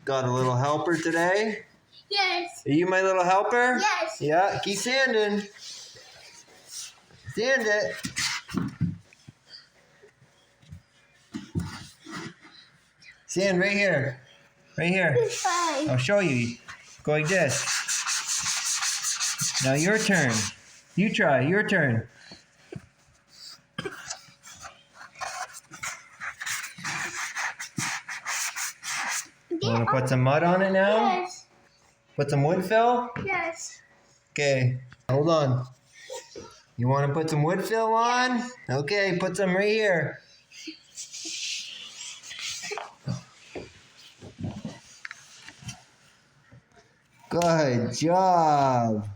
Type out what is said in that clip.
Got a little helper today? Yes. Are you my little helper? Yes. Yeah, keep sanding. Sand it. Sand right here. Right here. Fine. I'll show you. Go like this. Now your turn. You try. Your turn. Want to put some mud on it now? Yes. Put some wood fill? Yes. Okay. Hold on. You want to put some wood fill on? Yes. Okay, put some right here. Good job.